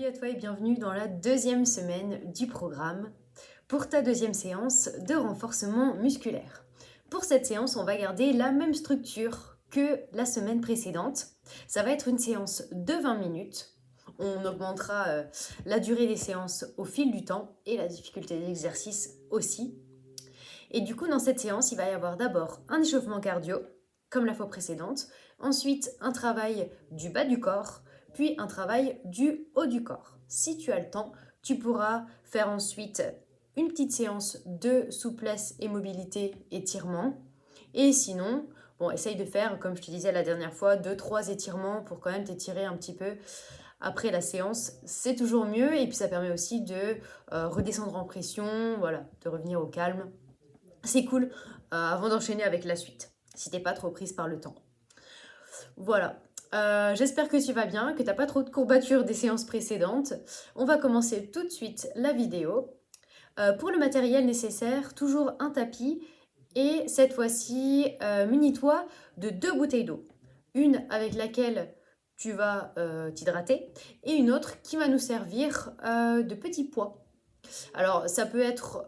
Salut à toi et bienvenue dans la deuxième semaine du programme pour ta deuxième séance de renforcement musculaire. Pour cette séance, on va garder la même structure que la semaine précédente. Ça va être une séance de 20 minutes. On augmentera la durée des séances au fil du temps et la difficulté de l'exercice aussi. Et du coup, dans cette séance, il va y avoir d'abord un échauffement cardio, comme la fois précédente, ensuite un travail du bas du corps, puis un travail du haut du corps. Si tu as le temps, tu pourras faire ensuite une petite séance de souplesse et mobilité, étirement. Et sinon, essaye de faire, comme je te disais la dernière fois, 2-3 étirements pour quand même t'étirer un petit peu après la séance. C'est toujours mieux et puis ça permet aussi de redescendre en pression, voilà, de revenir au calme. C'est cool avant d'enchaîner avec la suite, si t'es pas trop prise par le temps. Voilà. J'espère que tu vas bien, que t'as pas trop de courbatures des séances précédentes. On va commencer tout de suite la vidéo. Pour le matériel nécessaire, toujours un tapis et cette fois-ci, munis-toi de 2 bouteilles d'eau. Une avec laquelle tu vas t'hydrater et une autre qui va nous servir de petit poids. Alors, ça peut être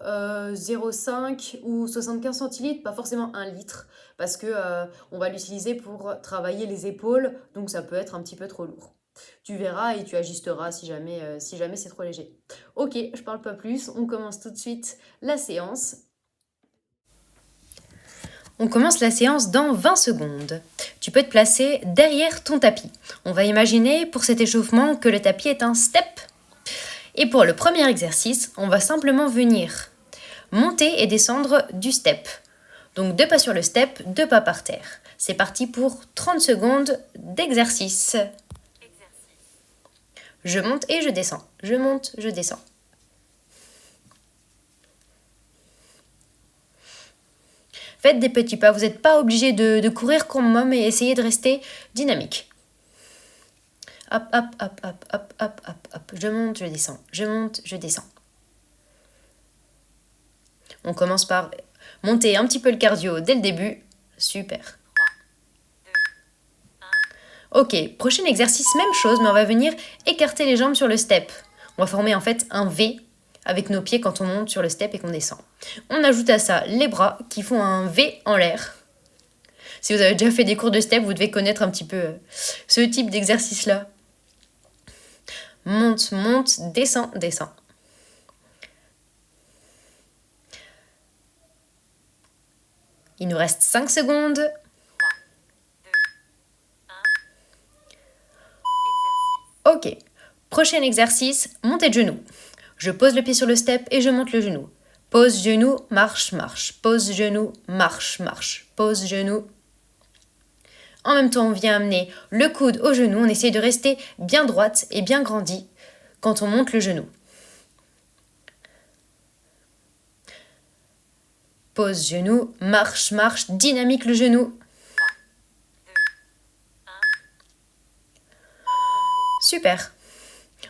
0,5 ou 75 centilitres, pas forcément 1 litre, parce que on va l'utiliser pour travailler les épaules, donc ça peut être un petit peu trop lourd. Tu verras et tu ajusteras si jamais c'est trop léger. Ok, je parle pas plus, on commence tout de suite la séance. On commence la séance dans 20 secondes. Tu peux te placer derrière ton tapis. On va imaginer pour cet échauffement que le tapis est un step. Et pour le premier exercice, on va simplement venir monter et descendre du step. Donc 2 pas sur le step, 2 pas par terre. C'est parti pour 30 secondes d'exercice. Je monte et je descends. Je monte, je descends. Faites des petits pas, vous n'êtes pas obligé de courir comme moi, mais essayez de rester dynamique. Hop, hop, hop, hop, hop, hop, hop, hop. Je monte, je descends. Je monte, je descends. On commence par monter un petit peu le cardio dès le début. Super. Ok, prochain exercice, même chose, mais on va venir écarter les jambes sur le step. On va former en fait un V avec nos pieds quand on monte sur le step et qu'on descend. On ajoute à ça les bras qui font un V en l'air. Si vous avez déjà fait des cours de step, vous devez connaître un petit peu ce type d'exercice-là. Monte, monte, descend, descend. Il nous reste 5 secondes. Ok, prochain exercice, montée de genoux. Je pose le pied sur le step et je monte le genou. Pose genou, marche, marche. Pose genou, marche, marche. Pose genou. En même temps, on vient amener le coude au genou. On essaye de rester bien droite et bien grandi quand on monte le genou. Pose genou, marche, marche, dynamique le genou. Super.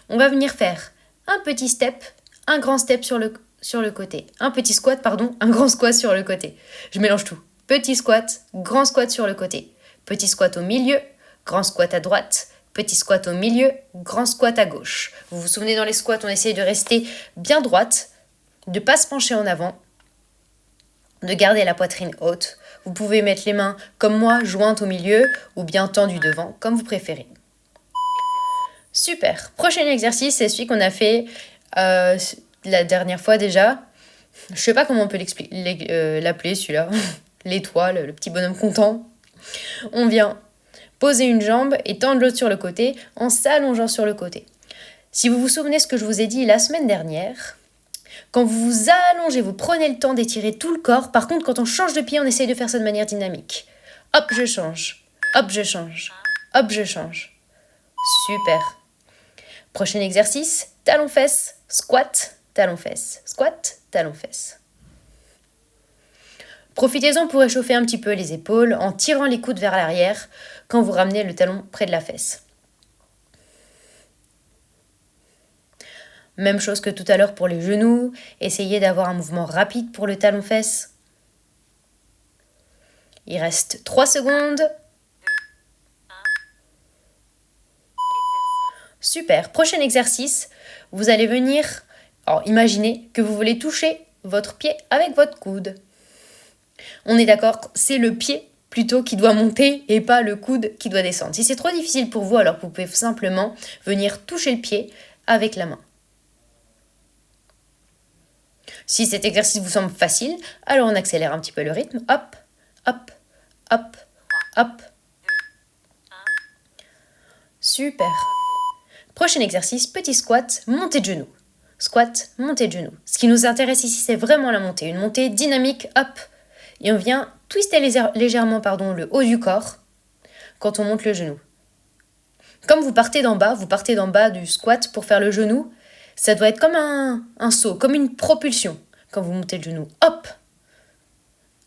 On va venir faire un petit step, un grand step sur le côté. Un petit squat, pardon, un grand squat sur le côté. Je mélange tout. Petit squat, grand squat sur le côté. Petit squat au milieu, grand squat à droite. Petit squat au milieu, grand squat à gauche. Vous vous souvenez, dans les squats, on essaye de rester bien droite, de ne pas se pencher en avant, de garder la poitrine haute. Vous pouvez mettre les mains, comme moi, jointes au milieu ou bien tendues devant, comme vous préférez. Super. Prochain exercice, c'est celui qu'on a fait la dernière fois déjà. Je sais pas comment on peut l'appeler celui-là. L'étoile, le petit bonhomme content. On vient poser une jambe et tendre l'autre sur le côté en s'allongeant sur le côté. Si vous vous souvenez ce que je vous ai dit la semaine dernière, quand vous vous allongez, vous prenez le temps d'étirer tout le corps. Par contre, quand on change de pied, on essaye de faire ça de manière dynamique. Hop, je change. Hop, je change. Hop, je change. Super. Prochain exercice, talon-fesse, squat, talon-fesse, squat, talon-fesse. Profitez-en pour échauffer un petit peu les épaules en tirant les coudes vers l'arrière quand vous ramenez le talon près de la fesse. Même chose que tout à l'heure pour les genoux, essayez d'avoir un mouvement rapide pour le talon-fesse. Il reste 3 secondes. Super. Prochain exercice, vous allez venir... Alors, imaginez que vous voulez toucher votre pied avec votre coude. On est d'accord, c'est le pied plutôt qui doit monter et pas le coude qui doit descendre. Si c'est trop difficile pour vous, alors vous pouvez simplement venir toucher le pied avec la main. Si cet exercice vous semble facile, alors on accélère un petit peu le rythme. Hop, hop, hop, hop. Super. Prochain exercice, petit squat, montée de genoux. Squat, montée de genoux. Ce qui nous intéresse ici, c'est vraiment la montée. Une montée dynamique, hop. Et on vient twister légèrement le haut du corps quand on monte le genou. Comme vous partez d'en bas du squat pour faire le genou, ça doit être comme un saut, comme une propulsion quand vous montez le genou. Hop,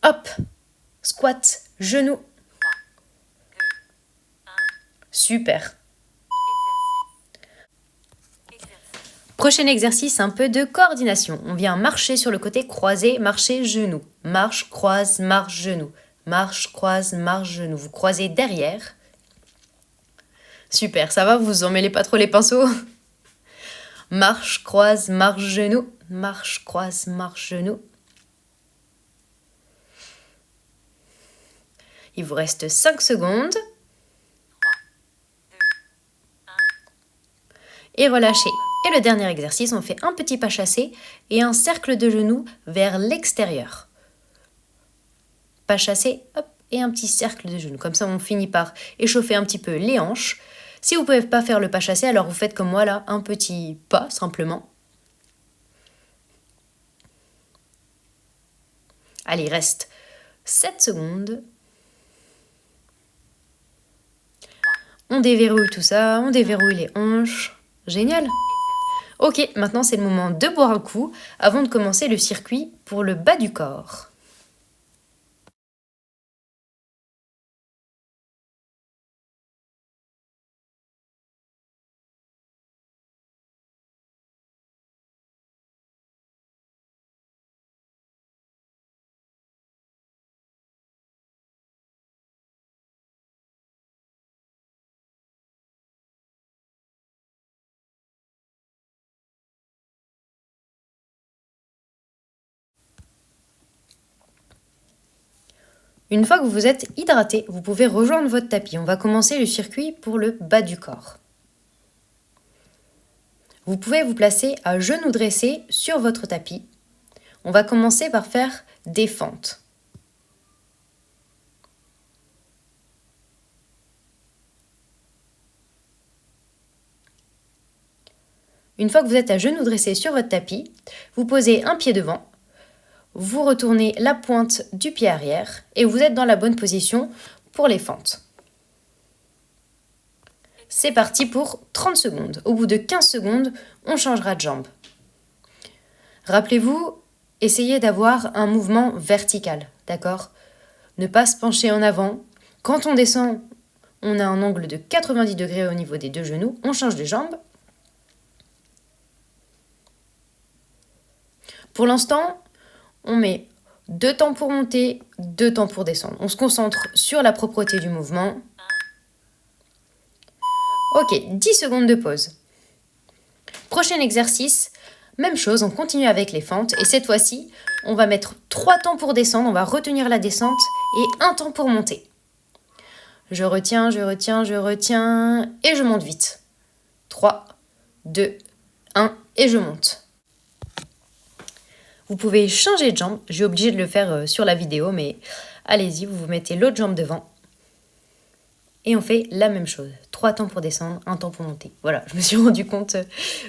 hop, squat, genou. Super. Prochain exercice, un peu de coordination. On vient marcher sur le côté croisé, marcher, genou. Marche, croise, marche, genou. Marche, croise, marche, genou. Vous croisez derrière. Super, ça va, vous emmêlez pas trop les pinceaux? Marche, croise, marche, genou. Marche, croise, marche, genou. Il vous reste 5 secondes. Et relâchez. Et le dernier exercice, on fait un petit pas chassé et un cercle de genoux vers l'extérieur. Pas chassé, hop, et un petit cercle de genoux. Comme ça, on finit par échauffer un petit peu les hanches. Si vous ne pouvez pas faire le pas chassé, alors vous faites comme moi là, un petit pas simplement. Allez, il reste 7 secondes. On déverrouille tout ça, on déverrouille les hanches. Génial! Ok, maintenant c'est le moment de boire un coup avant de commencer le circuit pour le bas du corps. Une fois que vous vous êtes hydraté, vous pouvez rejoindre votre tapis. On va commencer le circuit pour le bas du corps. Vous pouvez vous placer à genoux dressés sur votre tapis. On va commencer par faire des fentes. Une fois que vous êtes à genoux dressés sur votre tapis, vous posez un pied devant, vous retournez la pointe du pied arrière et vous êtes dans la bonne position pour les fentes. C'est parti pour 30 secondes. Au bout de 15 secondes, on changera de jambe. Rappelez-vous, essayez d'avoir un mouvement vertical, d'accord? Ne pas se pencher en avant. Quand on descend, on a un angle de 90 degrés au niveau des deux genoux. On change de jambe. Pour l'instant, on met 2 temps pour monter, 2 temps pour descendre. On se concentre sur la propreté du mouvement. Ok, 10 secondes de pause. Prochain exercice, même chose, on continue avec les fentes. Et cette fois-ci, on va mettre 3 temps pour descendre, on va retenir la descente et 1 temps pour monter. Je retiens, je retiens, je retiens et je monte vite. 3, 2, 1 et je monte. Vous pouvez changer de jambe. J'ai obligé de le faire sur la vidéo, mais allez-y, vous mettez l'autre jambe devant. Et on fait la même chose. 3 temps pour descendre, 1 temps pour monter. Voilà, je me suis rendu compte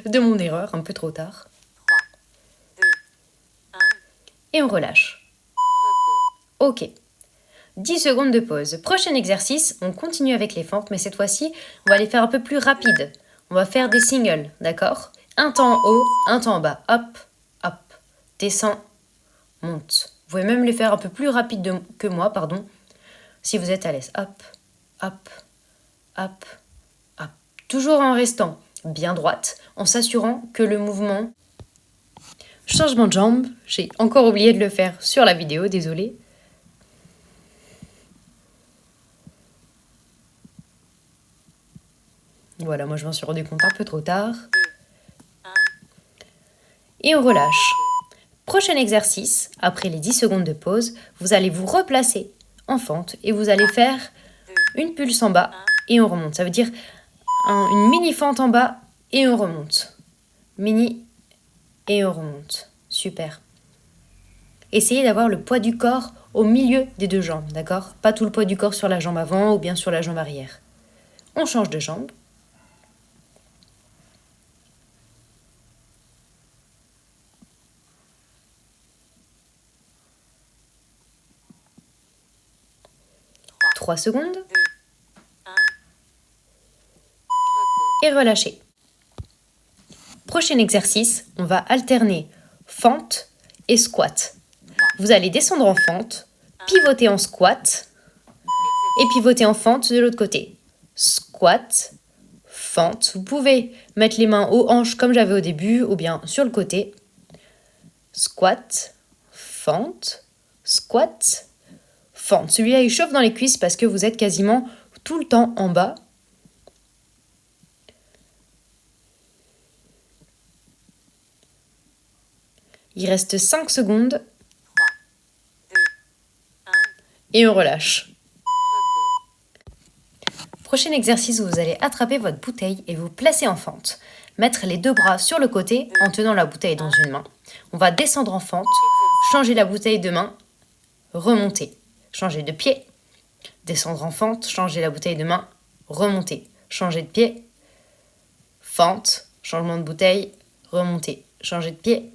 de mon erreur un peu trop tard. 3, 2, 1. Et on relâche. Ok. 10 secondes de pause. Prochain exercice, on continue avec les fentes, mais cette fois-ci, on va les faire un peu plus rapide. On va faire des singles, d'accord? Un temps en haut, un temps en bas. Hop, hop. Descend, monte. Vous pouvez même les faire un peu plus rapide que moi, pardon, si vous êtes à l'aise. Hop, hop, hop, hop. Toujours en restant bien droite, en s'assurant que le mouvement... Changement de jambe, j'ai encore oublié de le faire sur la vidéo, désolée. Voilà, moi je m'en suis rendu compte un peu trop tard. Et on relâche. Prochain exercice, après les 10 secondes de pause, vous allez vous replacer en fente et vous allez faire une pulse en bas et on remonte. Ça veut dire une mini fente en bas et on remonte. Mini et on remonte. Super. Essayez d'avoir le poids du corps au milieu des deux jambes, d'accord? Pas tout le poids du corps sur la jambe avant ou bien sur la jambe arrière. On change de jambe. Trois secondes. Et relâchez. Prochain exercice, on va alterner fente et squat. Vous allez descendre en fente, pivoter en squat et pivoter en fente de l'autre côté. Squat, fente. Vous pouvez mettre les mains aux hanches comme j'avais au début ou bien sur le côté. Squat, fente, squat, fente. Celui-là, il chauffe dans les cuisses parce que vous êtes quasiment tout le temps en bas. Il reste 5 secondes. Et on relâche. Prochain exercice, vous allez attraper votre bouteille et vous placer en fente. Mettre les deux bras sur le côté en tenant la bouteille dans une main. On va descendre en fente, changer la bouteille de main, remonter. Changer de pied, descendre en fente, changer la bouteille de main, remonter. Changer de pied, fente, changement de bouteille, remonter. Changer de pied,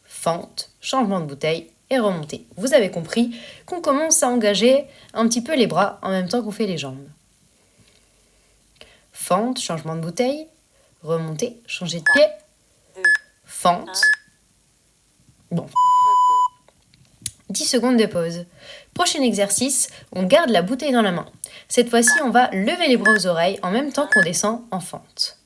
fente, changement de bouteille et remonter. Vous avez compris qu'on commence à engager un petit peu les bras en même temps qu'on fait les jambes. Fente, changement de bouteille, remonter, changer de pied, fente. Bon. 10 secondes de pause. Prochain exercice, on garde la bouteille dans la main. Cette fois-ci, on va lever les bras aux oreilles en même temps qu'on descend en fente.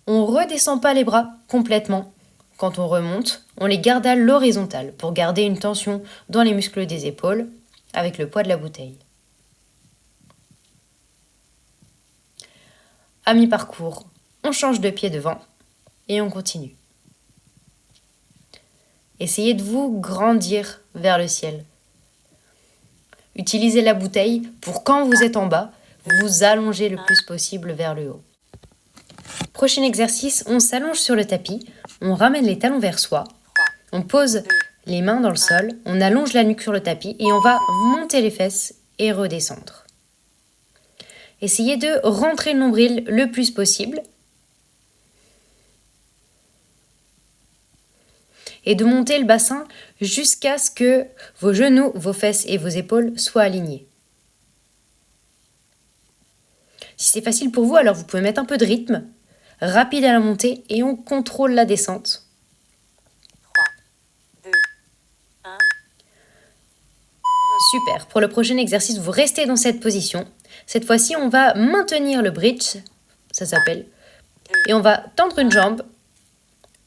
On ne redescend pas les bras complètement. Quand on remonte, on les garde à l'horizontale pour garder une tension dans les muscles des épaules avec le poids de la bouteille. À mi-parcours, on change de pied devant et on continue. Essayez de vous grandir vers le ciel. Utilisez la bouteille pour quand vous êtes en bas, vous allongez le plus possible vers le haut. Prochain exercice, on s'allonge sur le tapis, on ramène les talons vers soi, on pose les mains dans le sol, on allonge la nuque sur le tapis et on va monter les fesses et redescendre. Essayez de rentrer le nombril le plus possible et de monter le bassin jusqu'à ce que vos genoux, vos fesses et vos épaules soient alignés. Si c'est facile pour vous, alors vous pouvez mettre un peu de rythme, rapide à la montée et on contrôle la descente. 3, 2, 1. Super. Pour le prochain exercice, vous restez dans cette position. Cette fois-ci, on va maintenir le bridge, ça s'appelle, et on va tendre une jambe,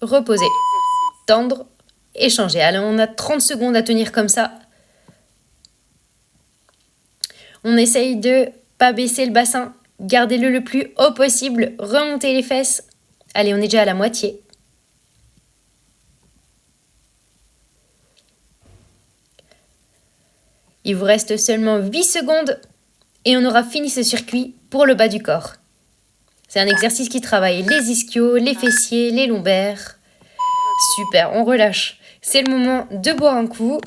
reposer, tendre et changer. Allez, on a 30 secondes à tenir comme ça. On essaye de pas baisser le bassin, gardez-le le plus haut possible, remontez les fesses. Allez, on est déjà à la moitié. Il vous reste seulement 8 secondes et on aura fini ce circuit pour le bas du corps. C'est un exercice qui travaille les ischios, les fessiers, les lombaires. Super, on relâche. C'est le moment de boire un coup,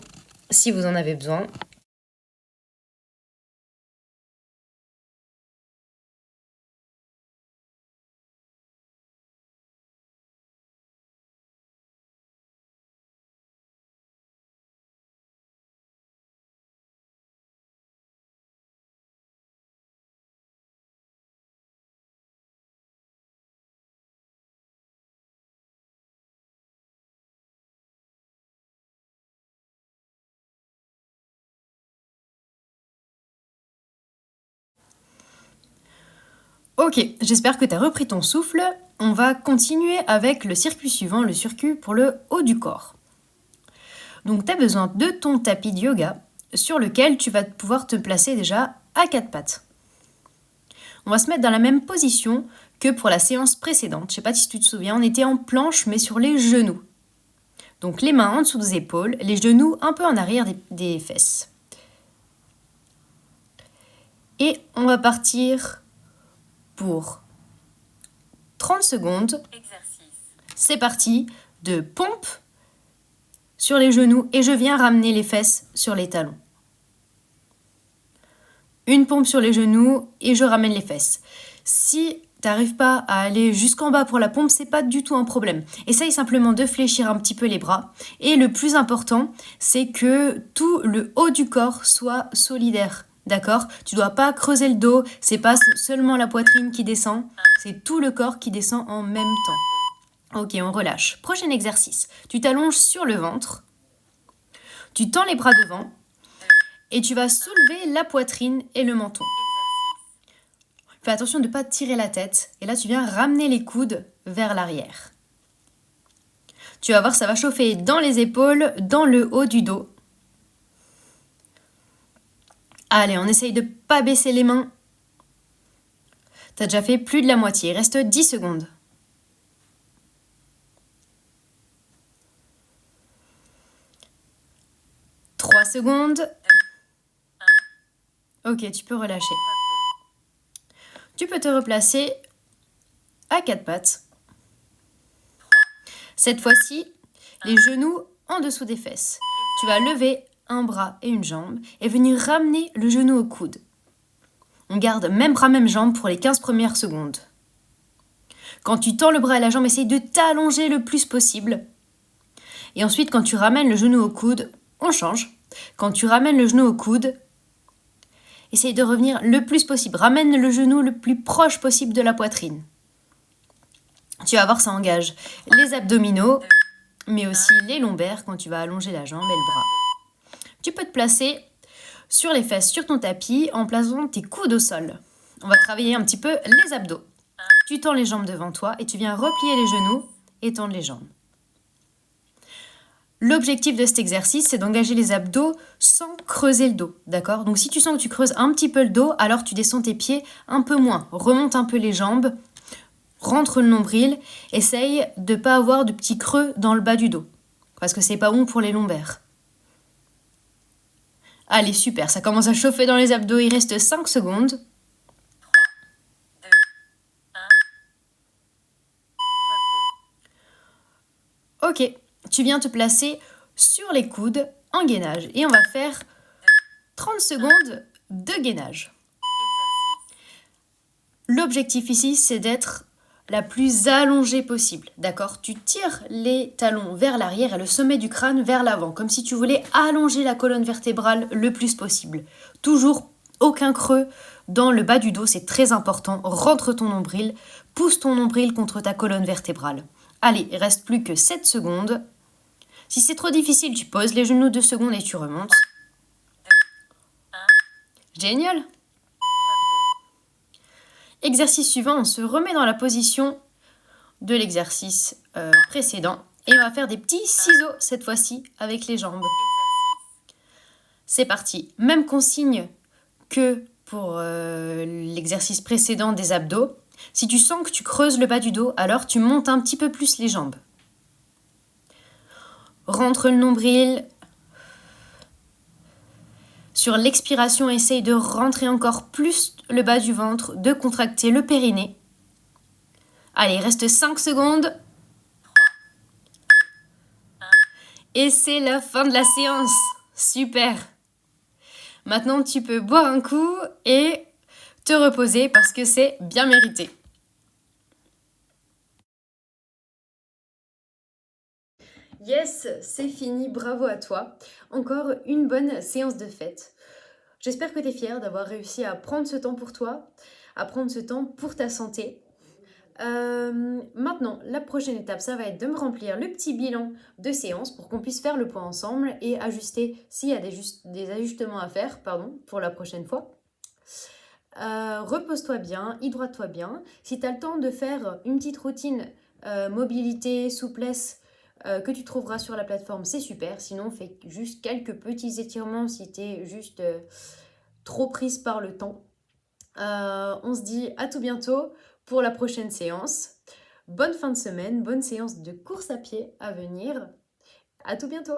si vous en avez besoin. Ok, j'espère que tu as repris ton souffle. On va continuer avec le circuit suivant, le circuit pour le haut du corps. Donc tu as besoin de ton tapis de yoga sur lequel tu vas pouvoir te placer déjà à quatre pattes. On va se mettre dans la même position que pour la séance précédente. Je ne sais pas si tu te souviens, on était en planche mais sur les genoux. Donc les mains en dessous des épaules, les genoux un peu en arrière des fesses. Et on va partir pour 30 secondes. Exercice. C'est parti, de pompe sur les genoux et je viens ramener les fesses sur les talons. Une pompe sur les genoux et je ramène les fesses. Si tu n'arrives pas à aller jusqu'en bas pour la pompe, c'est pas du tout un problème. Essaye simplement de fléchir un petit peu les bras. Et le plus important, c'est que tout le haut du corps soit solidaire. D'accord ? Tu dois pas creuser le dos, c'est pas seulement la poitrine qui descend, c'est tout le corps qui descend en même temps. Ok, on relâche. Prochain exercice. Tu t'allonges sur le ventre, tu tends les bras devant et tu vas soulever la poitrine et le menton. Fais attention de ne pas tirer la tête. Et là, tu viens ramener les coudes vers l'arrière. Tu vas voir, ça va chauffer dans les épaules, dans le haut du dos. Allez, on essaye de ne pas baisser les mains. Tu as déjà fait plus de la moitié. Il reste 10 secondes. « 3 secondes. Ok, tu peux relâcher. Tu peux te replacer à 4 pattes. Cette fois-ci, les genoux en dessous des fesses. Tu vas lever un bras et une jambe et venir ramener le genou au coude. On garde même bras, même jambe pour les 15 premières secondes. Quand tu tends le bras et la jambe, essaye de t'allonger le plus possible. Et ensuite, quand tu ramènes le genou au coude, on change. Quand tu ramènes le genou au coude, essaye de revenir le plus possible. Ramène le genou le plus proche possible de la poitrine. Tu vas voir, ça engage les abdominaux, mais aussi les lombaires quand tu vas allonger la jambe et le bras. Tu peux te placer sur les fesses, sur ton tapis, en plaçant tes coudes au sol. On va travailler un petit peu les abdos. Tu tends les jambes devant toi et tu viens replier les genoux et tendre les jambes. L'objectif de cet exercice, c'est d'engager les abdos sans creuser le dos, d'accord ? Donc si tu sens que tu creuses un petit peu le dos, alors tu descends tes pieds un peu moins. Remonte un peu les jambes, rentre le nombril, essaye de ne pas avoir de petits creux dans le bas du dos, parce que c'est pas bon pour les lombaires. Allez, super, ça commence à chauffer dans les abdos, il reste 5 secondes. 3, 2, 1. Ok, tu viens te placer sur les coudes en gainage et on va faire 30 secondes de gainage. L'objectif ici, c'est d'être la plus allongée possible, d'accord ? Tu tires les talons vers l'arrière et le sommet du crâne vers l'avant, comme si tu voulais allonger la colonne vertébrale le plus possible. Toujours aucun creux dans le bas du dos, c'est très important. Rentre ton nombril, pousse ton nombril contre ta colonne vertébrale. Allez, il reste plus que 7 secondes. Si c'est trop difficile, tu poses les genoux 2 secondes et tu remontes. 2, 1. Génial! Exercice suivant, on se remet dans la position de l'exercice précédent et on va faire des petits ciseaux cette fois-ci avec les jambes. C'est parti. Même consigne que pour l'exercice précédent des abdos. Si tu sens que tu creuses le bas du dos, alors tu montes un petit peu plus les jambes. Rentre le nombril. Sur l'expiration, essaye de rentrer encore plus le bas du ventre, de contracter le périnée. Allez, il reste 5 secondes. 3, 2, 1. Et c'est la fin de la séance. Super. Maintenant, tu peux boire un coup et te reposer parce que c'est bien mérité. Yes, c'est fini, bravo à toi. Encore une bonne séance de fête. J'espère que tu es fière d'avoir réussi à prendre ce temps pour toi, à prendre ce temps pour ta santé. Maintenant, la prochaine étape, ça va être de me remplir le petit bilan de séance pour qu'on puisse faire le point ensemble et ajuster s'il y a des ajustements à faire, pour la prochaine fois. Repose-toi bien, hydrate-toi bien. Si tu as le temps de faire une petite routine mobilité, souplesse, que tu trouveras sur la plateforme, c'est super. Sinon, fais juste quelques petits étirements si tu es juste trop prise par le temps. On se dit à tout bientôt pour la prochaine séance. Bonne fin de semaine, bonne séance de course à pied à venir. À tout bientôt.